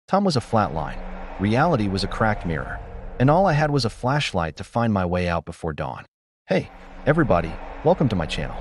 Time was a flat line. Reality was a cracked mirror. And all I had was a flashlight to find my way out before dawn. Hey, everybody, welcome to my channel.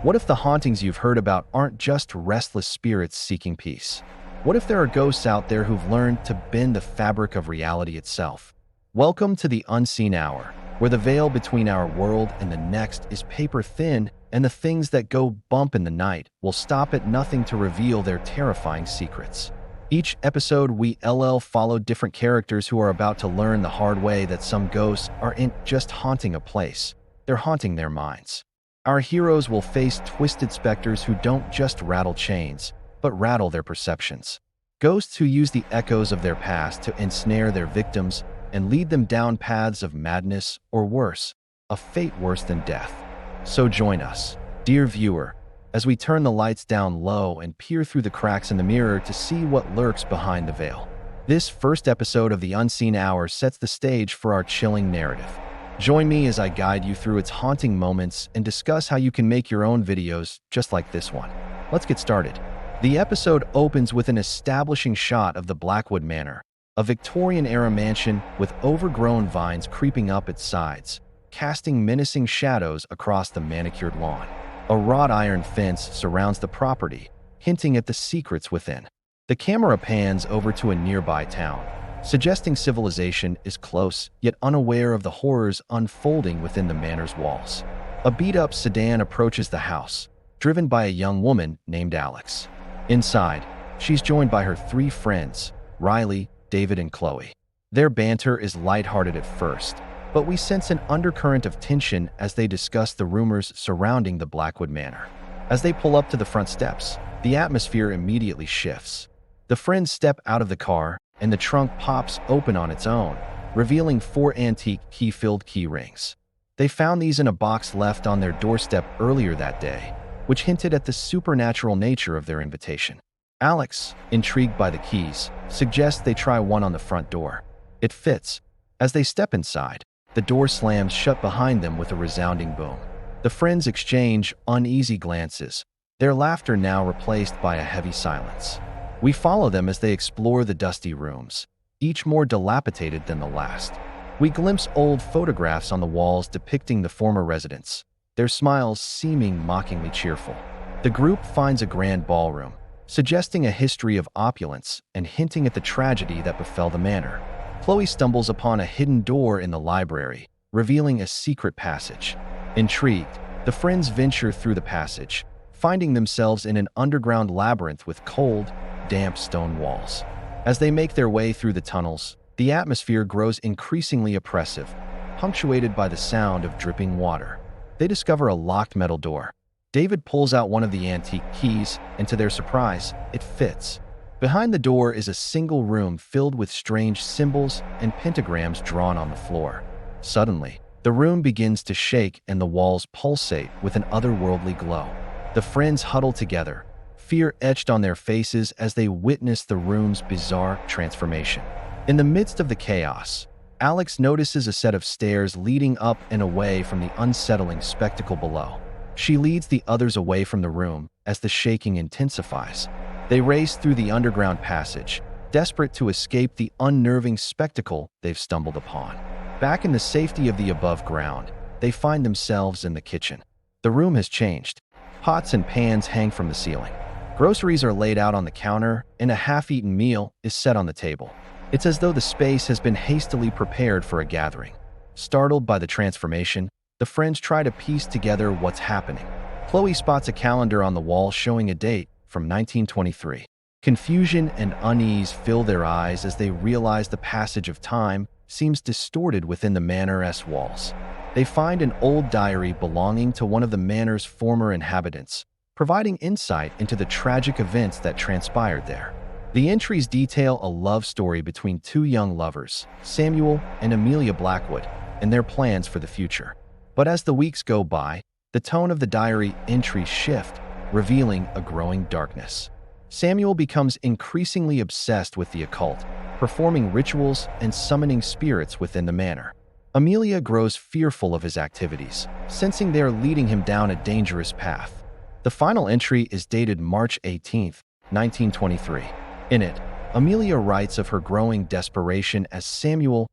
What if the hauntings you've heard about aren't just restless spirits seeking peace? What if there are ghosts out there who've learned to bend the fabric of reality itself? Welcome to the Unseen Hour, where the veil between our world and the next is paper thin, and the things that go bump in the night will stop at nothing to reveal their terrifying secrets. Each episode, we follow different characters who are about to learn the hard way that some ghosts aren't just haunting a place, they're haunting their minds. Our heroes will face twisted specters who don't just rattle chains, but rattle their perceptions. Ghosts who use the echoes of their past to ensnare their victims and lead them down paths of madness or worse, a fate worse than death. So join us, dear viewer, as we turn the lights down low and peer through the cracks in the mirror to see what lurks behind the veil. This first episode of the Unseen Hour sets the stage for our chilling narrative. Join me as I guide you through its haunting moments and discuss how you can make your own videos just like this one. Let's get started. The episode opens with an establishing shot of the Blackwood Manor, a Victorian-era mansion with overgrown vines creeping up its sides, casting menacing shadows across the manicured lawn. A wrought iron fence surrounds the property, hinting at the secrets within. The camera pans over to a nearby town, suggesting civilization is close, yet unaware of the horrors unfolding within the manor's walls. A beat-up sedan approaches the house, driven by a young woman named Alex. Inside, she's joined by her three friends, Riley, David, and Chloe. Their banter is lighthearted at first, but we sense an undercurrent of tension as they discuss the rumors surrounding the Blackwood Manor. As they pull up to the front steps, the atmosphere immediately shifts. The friends step out of the car, and the trunk pops open on its own, revealing 4 antique key-filled key rings. They found these in a box left on their doorstep earlier that day, which hinted at the supernatural nature of their invitation. Alex, intrigued by the keys, suggests they try one on the front door. It fits. As they step inside, the door slams shut behind them with a resounding boom. The friends exchange uneasy glances, their laughter now replaced by a heavy silence. We follow them as they explore the dusty rooms, each more dilapidated than the last. We glimpse old photographs on the walls depicting the former residents, their smiles seeming mockingly cheerful. The group finds a grand ballroom, suggesting a history of opulence and hinting at the tragedy that befell the manor. Chloe stumbles upon a hidden door in the library, revealing a secret passage. Intrigued, the friends venture through the passage, finding themselves in an underground labyrinth with cold, damp stone walls. As they make their way through the tunnels, the atmosphere grows increasingly oppressive, punctuated by the sound of dripping water. They discover a locked metal door. David pulls out one of the antique keys, and to their surprise, it fits. Behind the door is a single room filled with strange symbols and pentagrams drawn on the floor. Suddenly, the room begins to shake and the walls pulsate with an otherworldly glow. The friends huddle together, fear etched on their faces as they witness the room's bizarre transformation. In the midst of the chaos, Alex notices a set of stairs leading up and away from the unsettling spectacle below. She leads the others away from the room as the shaking intensifies. They race through the underground passage, desperate to escape the unnerving spectacle they've stumbled upon. Back in the safety of the above ground, they find themselves in the kitchen. The room has changed. Pots and pans hang from the ceiling. Groceries are laid out on the counter, and a half-eaten meal is set on the table. It's as though the space has been hastily prepared for a gathering. Startled by the transformation, the friends try to piece together what's happening. Chloe spots a calendar on the wall showing a date from 1923. Confusion and unease fill their eyes as they realize the passage of time seems distorted within the manor's walls. They find an old diary belonging to one of the manor's former inhabitants, providing insight into the tragic events that transpired there. The entries detail a love story between 2 young lovers, Samuel and Amelia Blackwood, and their plans for the future. But as the weeks go by, the tone of the diary entries shift, revealing a growing darkness. Samuel becomes increasingly obsessed with the occult, performing rituals and summoning spirits within the manor. Amelia grows fearful of his activities, sensing they are leading him down a dangerous path. The final entry is dated March 18, 1923. In it, Amelia writes of her growing desperation as Samuel's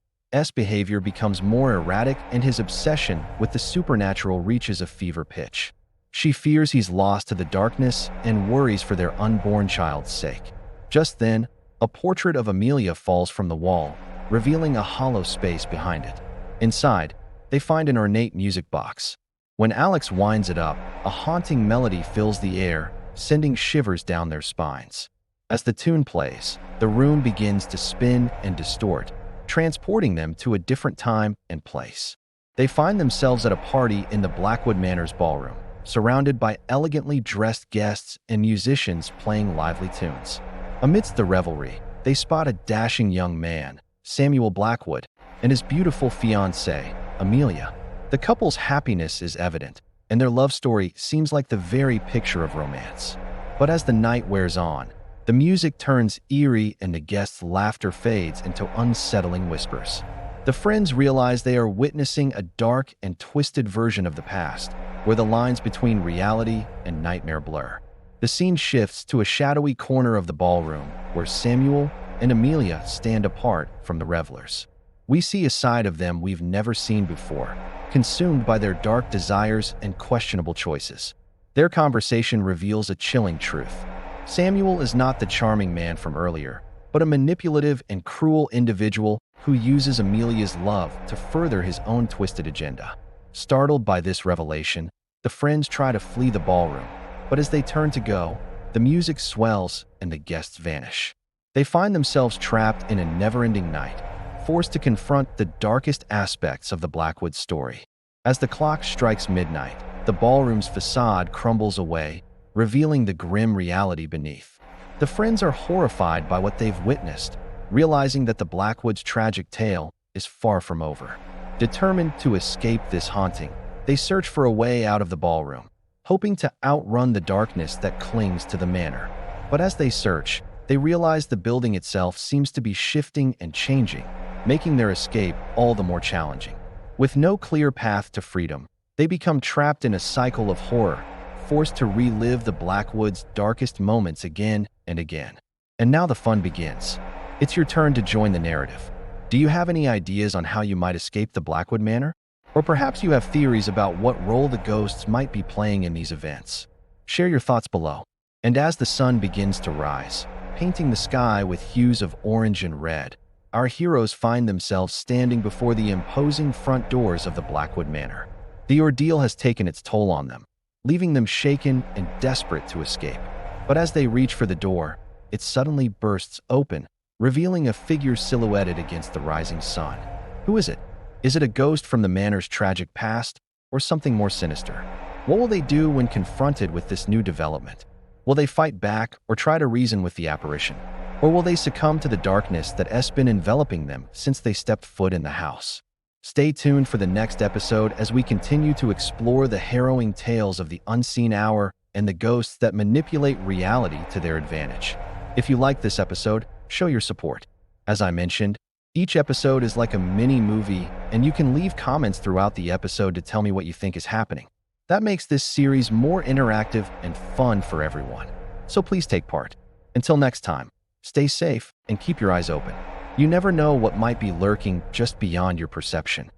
behavior becomes more erratic and his obsession with the supernatural reaches a fever pitch. She fears he's lost to the darkness and worries for their unborn child's sake. Just then, a portrait of Amelia falls from the wall, revealing a hollow space behind it. Inside, they find an ornate music box. When Alex winds it up, a haunting melody fills the air, sending shivers down their spines. As the tune plays, the room begins to spin and distort, transporting them to a different time and place. They find themselves at a party in the Blackwood Manor's ballroom, surrounded by elegantly dressed guests and musicians playing lively tunes. Amidst the revelry, they spot a dashing young man, Samuel Blackwood, and his beautiful fiancée, Amelia. The couple's happiness is evident, and their love story seems like the very picture of romance. But as the night wears on, the music turns eerie and the guests' laughter fades into unsettling whispers. The friends realize they are witnessing a dark and twisted version of the past, where the lines between reality and nightmare blur. The scene shifts to a shadowy corner of the ballroom, where Samuel and Amelia stand apart from the revelers. We see a side of them we've never seen before, consumed by their dark desires and questionable choices. Their conversation reveals a chilling truth. Samuel is not the charming man from earlier, but a manipulative and cruel individual who uses Amelia's love to further his own twisted agenda. Startled by this revelation, the friends try to flee the ballroom, but as they turn to go, the music swells and the guests vanish. They find themselves trapped in a never-ending night, forced to confront the darkest aspects of the Blackwood story. As the clock strikes midnight, the ballroom's facade crumbles away, revealing the grim reality beneath. The friends are horrified by what they've witnessed, realizing that the Blackwoods' tragic tale is far from over. Determined to escape this haunting, they search for a way out of the ballroom, hoping to outrun the darkness that clings to the manor. But as they search, they realize the building itself seems to be shifting and changing, making their escape all the more challenging. With no clear path to freedom, they become trapped in a cycle of horror, forced to relive the Blackwoods' darkest moments again and again. And now the fun begins. It's your turn to join the narrative. Do you have any ideas on how you might escape the Blackwood Manor? Or perhaps you have theories about what role the ghosts might be playing in these events? Share your thoughts below. And as the sun begins to rise, painting the sky with hues of orange and red, our heroes find themselves standing before the imposing front doors of the Blackwood Manor. The ordeal has taken its toll on them, leaving them shaken and desperate to escape. But as they reach for the door, it suddenly bursts open, revealing a figure silhouetted against the rising sun. Who is it? Is it a ghost from the manor's tragic past, or something more sinister? What will they do when confronted with this new development? Will they fight back or try to reason with the apparition? Or will they succumb to the darkness that has been enveloping them since they stepped foot in the house? Stay tuned for the next episode as we continue to explore the harrowing tales of the unseen hour and the ghosts that manipulate reality to their advantage. If you like this episode, show your support. As I mentioned, each episode is like a mini movie, and you can leave comments throughout the episode to tell me what you think is happening. That makes this series more interactive and fun for everyone. So please take part. Until next time, stay safe and keep your eyes open. You never know what might be lurking just beyond your perception.